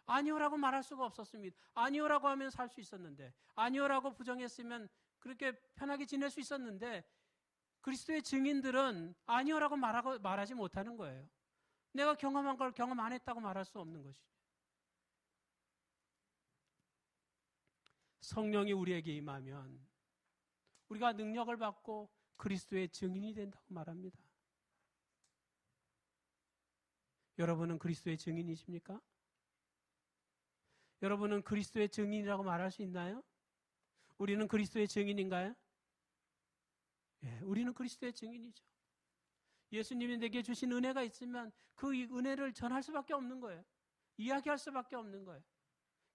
아니오라고 말할 수가 없었습니다. 아니오라고 하면 살 수 있었는데 아니오라고 부정했으면 그렇게 편하게 지낼 수 있었는데 그리스도의 증인들은 아니오라고 말하지 못하는 거예요. 내가 경험한 걸 경험 안 했다고 말할 수 없는 것이죠. 성령이 우리에게 임하면 우리가 능력을 받고 그리스도의 증인이 된다고 말합니다. 여러분은 그리스도의 증인이십니까? 여러분은 그리스도의 증인이라고 말할 수 있나요? 우리는 그리스도의 증인인가요? 예, 우리는 그리스도의 증인이죠. 예수님이 내게 주신 은혜가 있으면 그 은혜를 전할 수밖에 없는 거예요. 이야기할 수밖에 없는 거예요.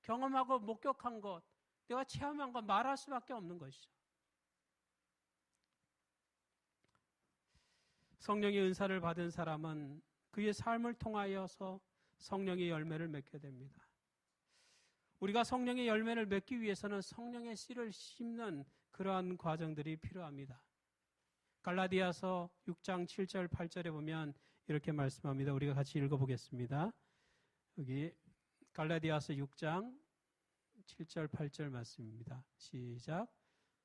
경험하고 목격한 것, 내가 체험한 것 말할 수밖에 없는 것이죠. 성령의 은사를 받은 사람은 그의 삶을 통하여서 성령의 열매를 맺게 됩니다. 우리가 성령의 열매를 맺기 위해서는 성령의 씨를 심는 그러한 과정들이 필요합니다. 갈라디아서 6장 7절 8절에 보면 이렇게 말씀합니다. 우리가 같이 읽어보겠습니다. 여기 갈라디아서 6장 7절, 8절 말씀입니다. 시작.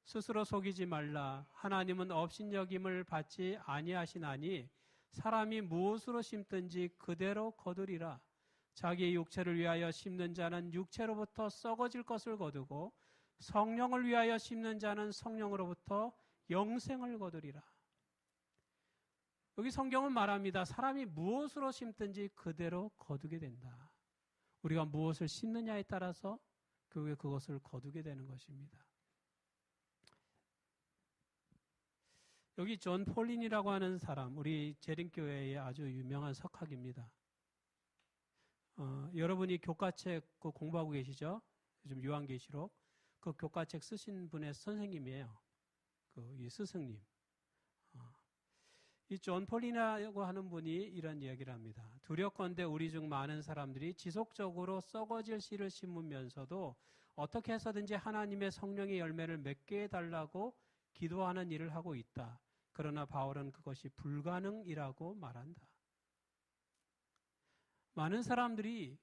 스스로 속이지 말라. 하나님은 업신여김을 받지 아니하시나니 사람이 무엇으로 심든지 그대로 거두리라. 자기의 육체를 위하여 심는 자는 육체로부터 썩어질 것을 거두고 성령을 위하여 심는 자는 성령으로부터 영생을 거두리라. 여기 성경은 말합니다. 사람이 무엇으로 심든지 그대로 거두게 된다. 우리가 무엇을 심느냐에 따라서 그것을 거두게 되는 것입니다. 여기 존 폴린이라고 하는 사람, 우리 재림교회의 아주 유명한 석학입니다. 여러분이 교과책 공부하고 계시죠? 요즘 요한계시록. 그 교과책 쓰신 분의 선생님이에요. 이 스승님. 이 존 폴린이라고 하는 분이 이런 이야기를 합니다. 두렵건대 우리 중 많은 사람들이 지속적으로 썩어질 씨를 심으면서도 어떻게 해서든지 하나님의 성령의 열매를 맺게 해달라고 기도하는 일을 하고 있다. 그러나 바울은 그것이 불가능이라고 말한다. 많은 사람들이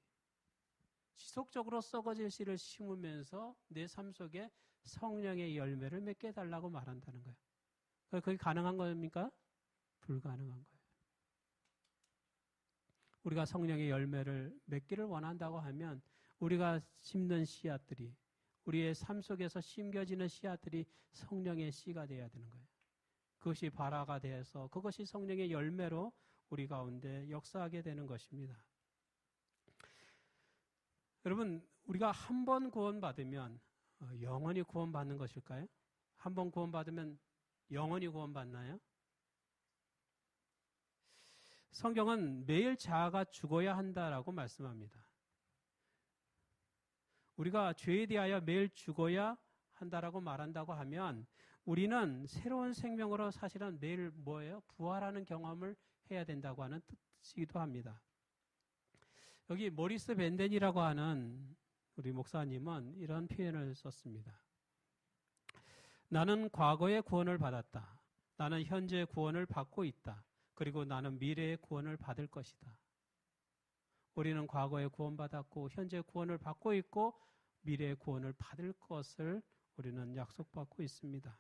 지속적으로 썩어질 씨를 심으면서 내 삶 속에 성령의 열매를 맺게 해달라고 말한다는 거예요. 그게 가능한 겁니까? 불가능한 거예요. 우리가 성령의 열매를 맺기를 원한다고 하면 우리가 심는 씨앗들이, 우리의 삶 속에서 심겨지는 씨앗들이 성령의 씨가 되어야 되는 거예요. 그것이 발화가 되어서 그것이 성령의 열매로 우리 가운데 역사하게 되는 것입니다. 여러분, 우리가 한 번 구원받으면 영원히 구원받는 것일까요? 한 번 구원받으면 영원히 구원받나요? 성경은 매일 자아가 죽어야 한다라고 말씀합니다. 우리가 죄에 대하여 매일 죽어야 한다라고 말한다고 하면 우리는 새로운 생명으로 사실은 매일 뭐예요? 부활하는 경험을 해야 된다고 하는 뜻이기도 합니다. 여기 모리스 벤덴이라고 하는 우리 목사님은 이런 표현을 썼습니다. 나는 과거의 구원을 받았다. 나는 현재 구원을 받고 있다. 그리고 나는 미래의 구원을 받을 것이다. 우리는 과거에 구원받았고 현재 구원을 받고 있고 미래의 구원을 받을 것을 우리는 약속받고 있습니다.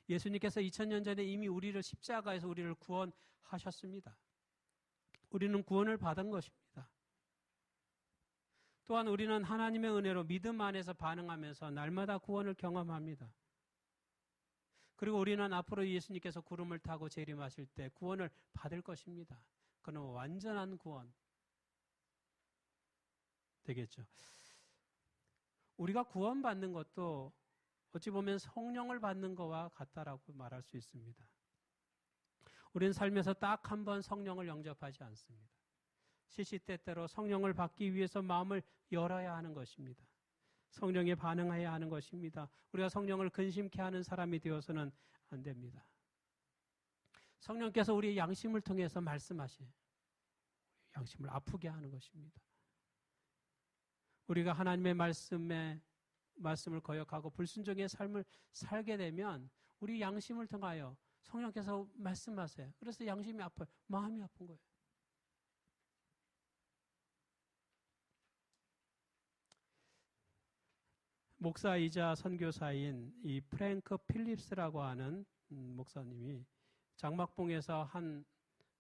예수님께서 2000년 전에 이미 우리를 십자가에서 우리를 구원하셨습니다. 우리는 구원을 받은 것입니다. 또한 우리는 하나님의 은혜로 믿음 안에서 반응하면서 날마다 구원을 경험합니다. 그리고 우리는 앞으로 예수님께서 구름을 타고 재림하실 때 구원을 받을 것입니다. 그는 완전한 구원 되겠죠. 우리가 구원받는 것도 어찌 보면 성령을 받는 것과 같다라고 말할 수 있습니다. 우리는 살면서 딱 한 번 성령을 영접하지 않습니다. 시시때때로 성령을 받기 위해서 마음을 열어야 하는 것입니다. 성령에 반응해야 하는 것입니다. 우리가 성령을 근심케 하는 사람이 되어서는 안 됩니다. 성령께서 우리의 양심을 통해서 말씀하시, 양심을 아프게 하는 것입니다. 우리가 하나님의 말씀을 거역하고 불순종의 삶을 살게 되면 우리 양심을 통하여 성령께서 말씀하세요. 그래서 양심이 아파요. 마음이 아픈 거예요. 목사이자 선교사인 이 프랭크 필립스라고 하는 목사님이 장막봉에서 한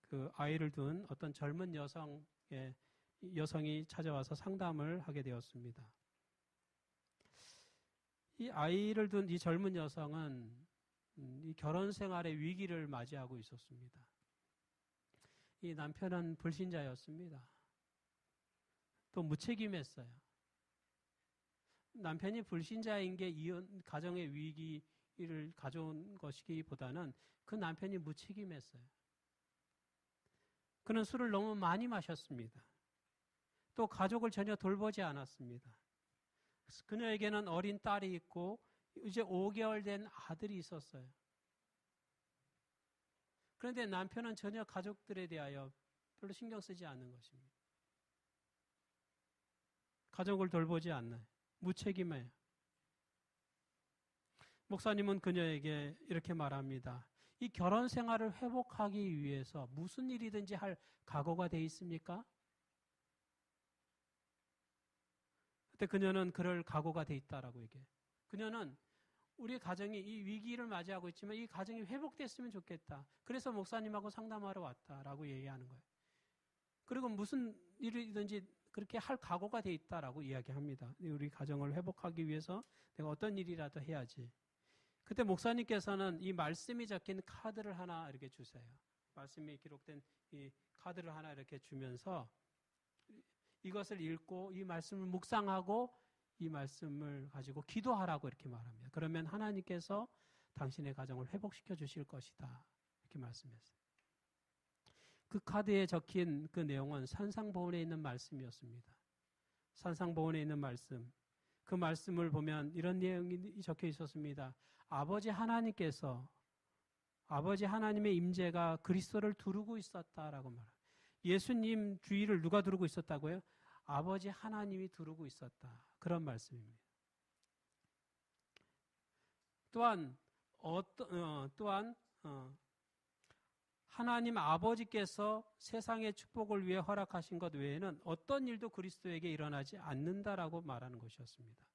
그 아이를 둔 어떤 젊은 여성이 찾아와서 상담을 하게 되었습니다. 이 아이를 둔 이 젊은 여성은 이 결혼 생활의 위기를 맞이하고 있었습니다. 이 남편은 불신자였습니다. 또 무책임했어요. 남편이 불신자인 게 가정의 위기를 가져온 것이기보다는 그 남편이 무책임했어요. 그는 술을 너무 많이 마셨습니다. 또 가족을 전혀 돌보지 않았습니다. 그녀에게는 어린 딸이 있고 이제 5개월 된 아들이 있었어요. 그런데 남편은 전혀 가족들에 대하여 별로 신경 쓰지 않는 것입니다. 가족을 돌보지 않나요? 무책임해요. 목사님은 그녀에게 이렇게 말합니다. 이 결혼 생활을 회복하기 위해서 무슨 일이든지 할 각오가 돼 있습니까? 그때 그녀는 그럴 각오가 돼 있다라고 얘기해요. 그녀는 우리 가정이 이 위기를 맞이하고 있지만 이 가정이 회복됐으면 좋겠다. 그래서 목사님하고 상담하러 왔다라고 얘기하는 거예요. 그리고 무슨 일이든지 그렇게 할 각오가 돼 있다라고 이야기합니다. 우리 가정을 회복하기 위해서 내가 어떤 일이라도 해야지. 그때 목사님께서는 이 말씀이 적힌 카드를 하나 이렇게 주세요. 말씀이 기록된 이 카드를 하나 이렇게 주면서 이것을 읽고 이 말씀을 묵상하고 이 말씀을 가지고 기도하라고 이렇게 말합니다. 그러면 하나님께서 당신의 가정을 회복시켜 주실 것이다. 이렇게 말씀했어요. 그 카드에 적힌 그 내용은 산상보훈에 있는 말씀이었습니다. 산상보훈에 있는 말씀. 그 말씀을 보면 이런 내용이 적혀 있었습니다. 아버지 하나님께서 아버지 하나님의 임재가 그리스도를 두르고 있었다라고 말합니다. 예수님 주위를 누가 두르고 있었다고요? 아버지 하나님이 두르고 있었다. 그런 말씀입니다. 또한 하나님 아버지께서 세상의 축복을 위해 허락하신 것 외에는 어떤 일도 그리스도에게 일어나지 않는다라고 말하는 것이었습니다.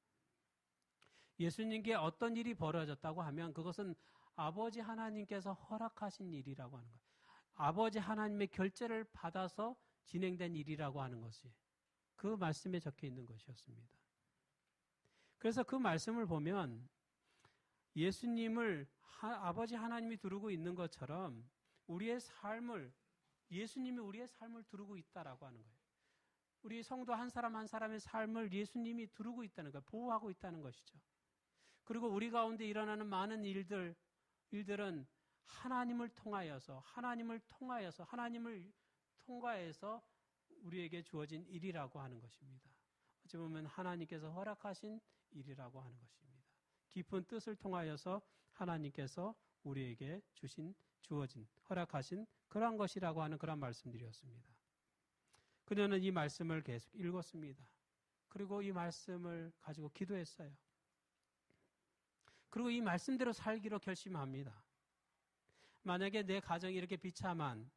예수님께 어떤 일이 벌어졌다고 하면 그것은 아버지 하나님께서 허락하신 일이라고 하는 거예요. 아버지 하나님의 결재를 받아서 진행된 일이라고 하는 것이 그 말씀에 적혀 있는 것이었습니다. 그래서 그 말씀을 보면 예수님을 아버지 하나님이 두르고 있는 것처럼 예수님이 우리의 삶을 두르고 있다라고 하는 거예요. 우리 성도 한 사람 한 사람의 삶을 예수님이 두르고 있다는 거예요. 보호하고 있다는 것이죠. 그리고 우리 가운데 일어나는 많은 일들은 하나님을 통하여서 우리에게 주어진 일이라고 하는 것입니다. 어찌 보면 하나님께서 허락하신 일이라고 하는 것입니다. 깊은 뜻을 통하여서 하나님께서 우리에게 주어진, 허락하신 그러한 것이라고 하는 그런 말씀들이었습니다. 그녀는 이 말씀을 계속 읽었습니다. 그리고 이 말씀을 가지고 기도했어요. 그리고 이 말씀대로 살기로 결심합니다. 만약에 내 가정이 이렇게 비참한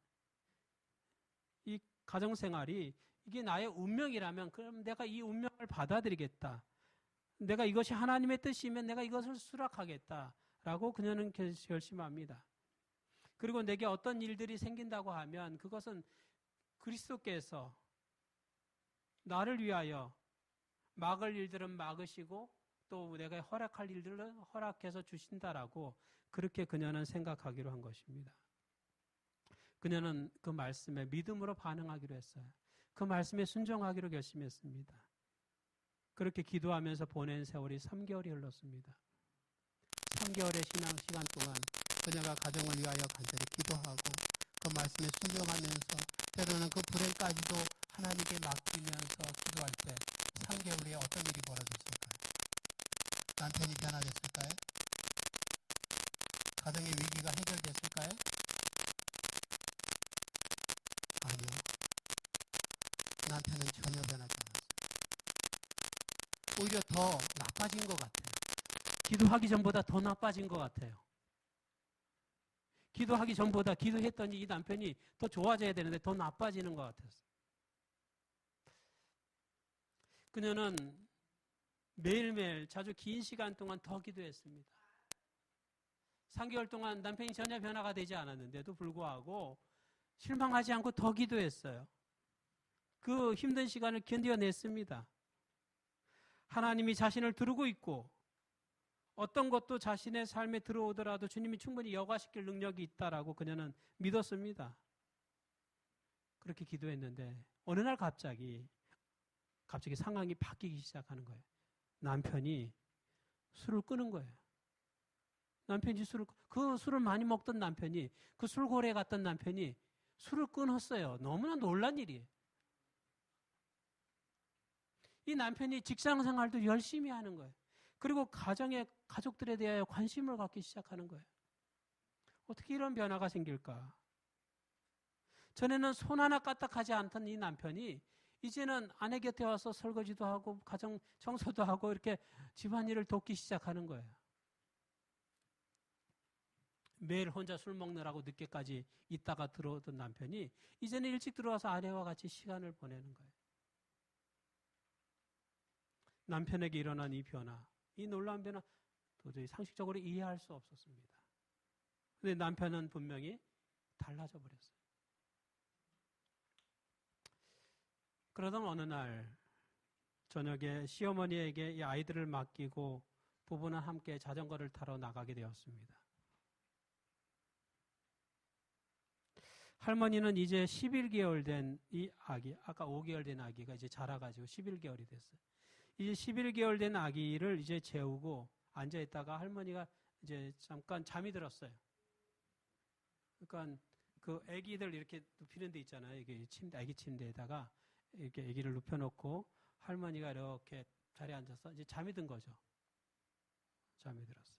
이 가정생활이 이게 나의 운명이라면 그럼 내가 이 운명을 받아들이겠다. 내가 이것이 하나님의 뜻이면 내가 이것을 수락하겠다라고 그녀는 결심합니다. 그리고 내게 어떤 일들이 생긴다고 하면 그것은 그리스도께서 나를 위하여 막을 일들은 막으시고 또 내가 허락할 일들은 허락해서 주신다라고 그렇게 그녀는 생각하기로 한 것입니다. 그녀는 그 말씀에 믿음으로 반응하기로 했어요. 그 말씀에 순종하기로 결심했습니다. 그렇게 기도하면서 보낸 세월이 3개월이 흘렀습니다. 3개월의 신앙 시간 동안 그녀가 가정을 위하여 간절히 기도하고 그 말씀에 순종하면서 때로는 그 불행까지도 하나님께 맡기면서 기도할 때 3개월에 어떤 일이 벌어졌을까요? 남편이 변화됐을까요? 가정의 위기가 해결됐을까요? 아니요. 남편은 전혀 변하지 않았어요. 오히려 더 나빠진 것 같아요. 기도하기 전보다 더 나빠진 것 같아요. 기도하기 전보다 기도했더니 이 남편이 더 좋아져야 되는데 더 나빠지는 것 같았어요. 그녀는 매일매일 자주 긴 시간 동안 더 기도했습니다. 3개월 동안 남편이 전혀 변화가 되지 않았는데도 불구하고 실망하지 않고 더 기도했어요. 그 힘든 시간을 견뎌냈습니다. 하나님이 자신을 두르고 있고 어떤 것도 자신의 삶에 들어오더라도 주님이 충분히 여과시킬 능력이 있다라고 그녀는 믿었습니다. 그렇게 기도했는데 어느 날 갑자기 상황이 바뀌기 시작하는 거예요. 남편이 술을 끊은 거예요. 남편이 그 술을 많이 먹던 남편이 그 술고래에 갔던 남편이 술을 끊었어요. 너무나 놀란 일이에요. 이 남편이 직장 생활도 열심히 하는 거예요. 그리고 가족들에 대하여 관심을 갖기 시작하는 거예요. 어떻게 이런 변화가 생길까? 전에는 손 하나 까딱하지 않던 이 남편이 이제는 아내 곁에 와서 설거지도 하고 가정 청소도 하고 이렇게 집안일을 돕기 시작하는 거예요. 매일 혼자 술 먹느라고 늦게까지 있다가 들어오던 남편이 이제는 일찍 들어와서 아내와 같이 시간을 보내는 거예요. 남편에게 일어난 이 변화, 이 놀라운 변화 도저히 상식적으로 이해할 수 없었습니다. 근데 남편은 분명히 달라져 버렸어요. 그러던 어느 날 저녁에 시어머니에게 이 아이들을 맡기고 부부는 함께 자전거를 타러 나가게 되었습니다. 할머니는 이제 11개월 된 이 아기, 아까 5개월 된 아기가 이제 자라가지고 11개월이 됐어요. 이제 11개월 된 아기를 이제 재우고 앉아있다가 할머니가 이제 잠깐 잠이 들었어요. 그러니까 그 아기들 이렇게 눕히는 데 있잖아요. 이게 침대, 아기 침대에다가 이렇게 아기를 눕혀놓고 할머니가 이렇게 자리에 앉아서 이제 잠이 든 거죠. 잠이 들었어요.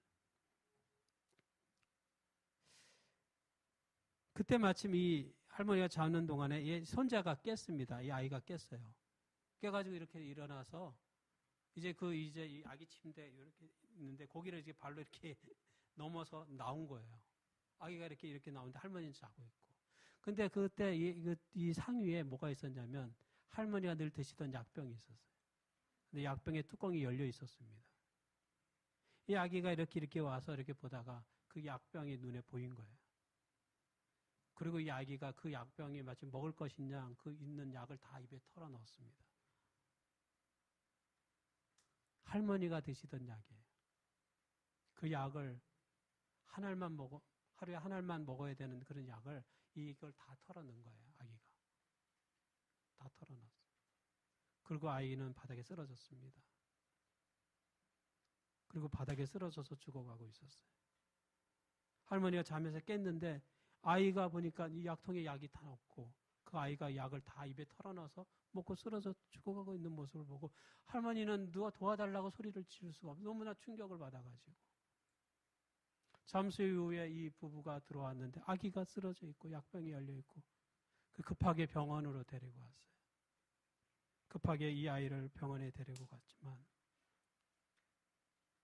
그때 마침 이 할머니가 자는 동안에 이 손자가 깼습니다. 이 아이가 깼어요. 깨가지고 이렇게 일어나서 이제 이 아기 침대 이렇게 있는데 거기를 이렇게 발로 이렇게 넘어서 나온 거예요. 아기가 이렇게 나오는데 할머니는 자고 있고. 근데 그때 이 상위에 뭐가 있었냐면 할머니가 늘 드시던 약병이 있었어요. 근데 약병의 뚜껑이 열려 있었습니다. 이 아기가 이렇게 와서 이렇게 보다가 그 약병이 눈에 보인 거예요. 그리고 이 아기가 그 약병이 마치 먹을 것이냐 그 있는 약을 다 입에 털어 넣었습니다. 할머니가 드시던 약이에요. 그 약을 하루에 한 알만 먹어야 되는 그런 약을 이걸 다 털어 넣은 거예요. 아기가. 다 털어 넣었어요. 그리고 아이는 바닥에 쓰러졌습니다. 그리고 바닥에 쓰러져서 죽어가고 있었어요. 할머니가 잠에서 깼는데 아이가 보니까 이 약통에 약이 다 없고 그 아이가 약을 다 입에 털어넣어서 먹고 쓰러져 죽어가고 있는 모습을 보고 할머니는 누가 도와달라고 소리를 지를 수가 없어. 너무나 충격을 받아가지고 잠시 후에 이 부부가 들어왔는데 아기가 쓰러져 있고 약병이 열려 있고 급하게 병원으로 데리고 왔어요. 급하게 이 아이를 병원에 데리고 갔지만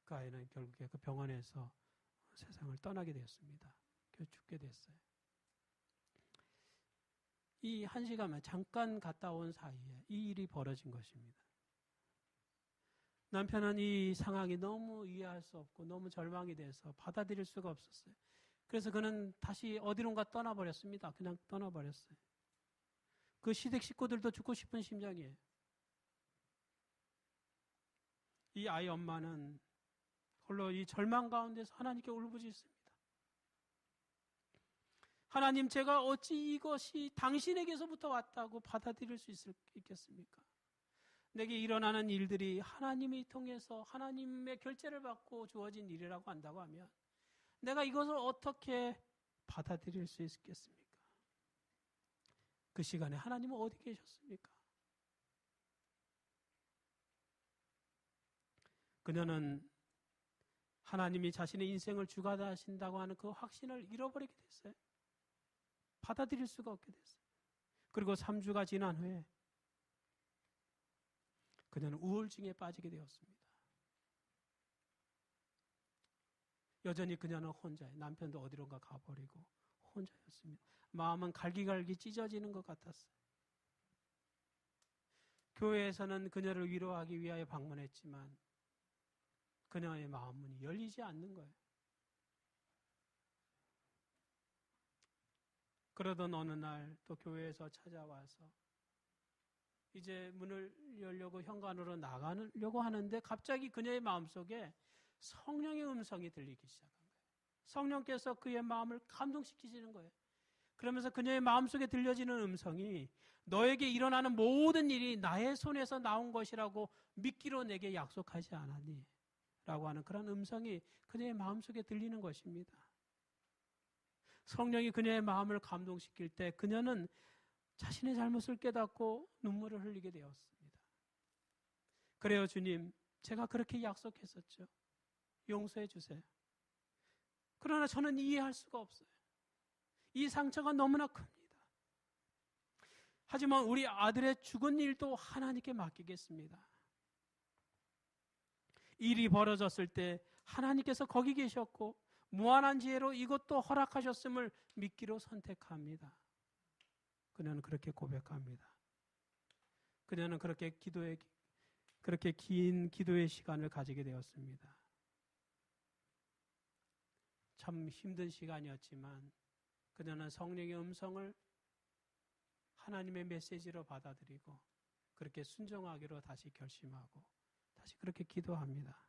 그 아이는 결국에 그 병원에서 세상을 떠나게 되었습니다. 죽게 됐어요. 이 1시간만 잠깐 갔다 온 사이에 이 일이 벌어진 것입니다. 남편은 이 상황이 너무 이해할 수 없고 너무 절망이 돼서 받아들일 수가 없었어요. 그래서 그는 다시 어디론가 떠나버렸습니다. 그냥 떠나버렸어요. 그 시댁 식구들도 죽고 싶은 심정이에요. 이 아이 엄마는 홀로 이 절망 가운데서 하나님께 울부짖습니다. 하나님, 제가 어찌 이것이 당신에게서부터 왔다고 받아들일 수 있겠습니까? 내게 일어나는 일들이 하나님이 통해서 하나님의 결제를 받고 주어진 일이라고 한다고 하면 내가 이것을 어떻게 받아들일 수 있겠습니까? 그 시간에 하나님은 어디 계셨습니까? 그녀는 하나님이 자신의 인생을 주관하신다고 하는 그 확신을 잃어버리게 됐어요. 받아들일 수가 없게 됐어요. 그리고 3주가 지난 후에 그녀는 우울증에 빠지게 되었습니다. 여전히 그녀는 혼자예요. 남편도 어디론가 가버리고 혼자였습니다. 마음은 갈기갈기 찢어지는 것 같았어요. 교회에서는 그녀를 위로하기 위하여 방문했지만 그녀의 마음문이 열리지 않는 거예요. 그러던 어느 날 또 교회에서 찾아와서 이제 문을 열려고 현관으로 나가려고 하는데 갑자기 그녀의 마음속에 성령의 음성이 들리기 시작한 거예요. 성령께서 그의 마음을 감동시키시는 거예요. 그러면서 그녀의 마음속에 들려지는 음성이 너에게 일어나는 모든 일이 나의 손에서 나온 것이라고 믿기로 내게 약속하지 않았니? 라고 하는 그런 음성이 그녀의 마음속에 들리는 것입니다. 성령이 그녀의 마음을 감동시킬 때 그녀는 자신의 잘못을 깨닫고 눈물을 흘리게 되었습니다. 그래요, 주님. 제가 그렇게 약속했었죠. 용서해 주세요. 그러나 저는 이해할 수가 없어요. 이 상처가 너무나 큽니다. 하지만 우리 아들의 죽은 일도 하나님께 맡기겠습니다. 일이 벌어졌을 때 하나님께서 거기 계셨고 무한한 지혜로 이것도 허락하셨음을 믿기로 선택합니다. 그녀는 그렇게 고백합니다. 그녀는 그렇게 기도에 그렇게 긴 기도의 시간을 가지게 되었습니다. 참 힘든 시간이었지만 그녀는 성령의 음성을 하나님의 메시지로 받아들이고 그렇게 순종하기로 다시 결심하고 다시 그렇게 기도합니다.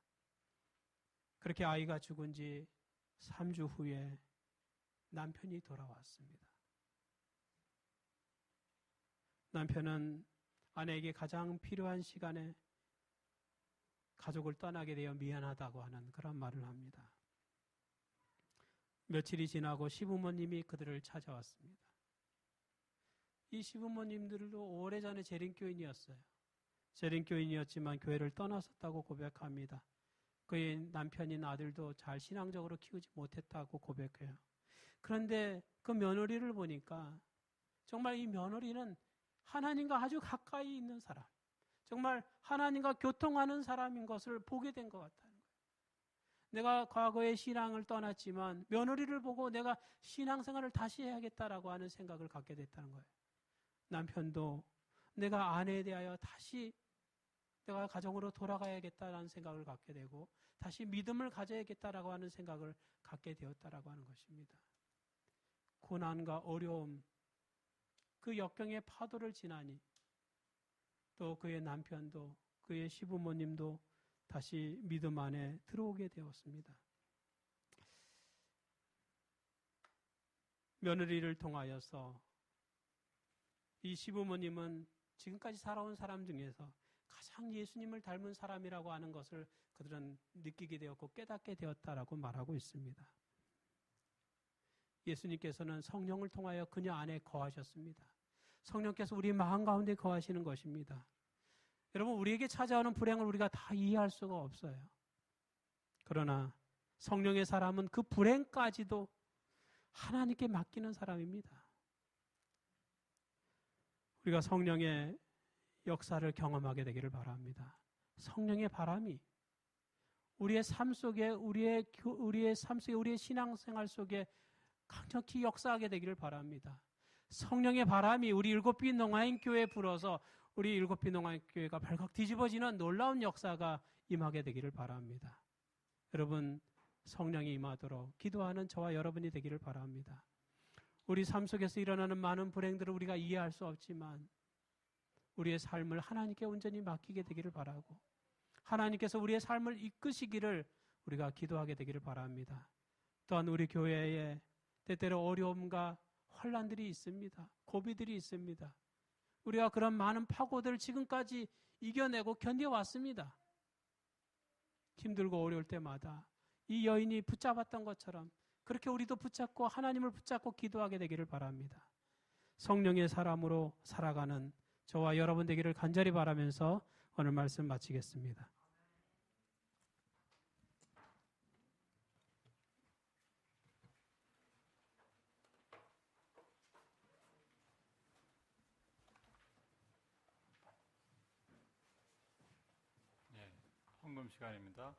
그렇게 아이가 죽은 지 3주 후에 남편이 돌아왔습니다. 남편은 아내에게 가장 필요한 시간에 가족을 떠나게 되어 미안하다고 하는 그런 말을 합니다. 며칠이 지나고 시부모님이 그들을 찾아왔습니다. 이 시부모님들도 오래전에 재림교인이었어요. 재림교인이었지만 교회를 떠났었다고 고백합니다. 그의 남편인 아들도 잘 신앙적으로 키우지 못했다고 고백해요. 그런데 그 며느리를 보니까 정말 이 며느리는 하나님과 아주 가까이 있는 사람, 정말 하나님과 교통하는 사람인 것을 보게 된 것 같다는 거예요. 내가 과거에 신앙을 떠났지만 며느리를 보고 내가 신앙생활을 다시 해야겠다라고 하는 생각을 갖게 됐다는 거예요. 남편도 내가 아내에 대하여 다시 내가 가정으로 돌아가야겠다라는 생각을 갖게 되고 다시 믿음을 가져야겠다라고 하는 생각을 갖게 되었다라고 하는 것입니다. 고난과 어려움, 그 역경의 파도를 지나니 또 그의 남편도 그의 시부모님도 다시 믿음 안에 들어오게 되었습니다. 며느리를 통하여서 이 시부모님은 지금까지 살아온 사람 중에서 가장 예수님을 닮은 사람이라고 하는 것을 그들은 느끼게 되었고 깨닫게 되었다라고 말하고 있습니다. 예수님께서는 성령을 통하여 그녀 안에 거하셨습니다. 성령께서 우리 마음 가운데 거하시는 것입니다. 여러분, 우리에게 찾아오는 불행을 우리가 다 이해할 수가 없어요. 그러나 성령의 사람은 그 불행까지도 하나님께 맡기는 사람입니다. 우리가 성령의 역사를 경험하게 되기를 바랍니다. 성령의 바람이 우리의 삶 속에, 우리의 삶 속에, 우리의 신앙생활 속에 강력히 역사하게 되기를 바랍니다. 성령의 바람이 우리 일곱빛 농아인 교회에 불어서 우리 일곱빛 농아인 교회가 발칵 뒤집어지는 놀라운 역사가 임하게 되기를 바랍니다. 여러분, 성령이 임하도록 기도하는 저와 여러분이 되기를 바랍니다. 우리 삶 속에서 일어나는 많은 불행들을 우리가 이해할 수 없지만 우리의 삶을 하나님께 온전히 맡기게 되기를 바라고 하나님께서 우리의 삶을 이끄시기를 우리가 기도하게 되기를 바랍니다. 또한 우리 교회에 때때로 어려움과 환난들이 있습니다. 고비들이 있습니다. 우리가 그런 많은 파고들을 지금까지 이겨내고 견뎌왔습니다. 힘들고 어려울 때마다 이 여인이 붙잡았던 것처럼 그렇게 우리도 붙잡고 하나님을 붙잡고 기도하게 되기를 바랍니다. 성령의 사람으로 살아가는 저와 여러분 되기를 간절히 바라면서 오늘 말씀 마치겠습니다. 헌금 시간입니다.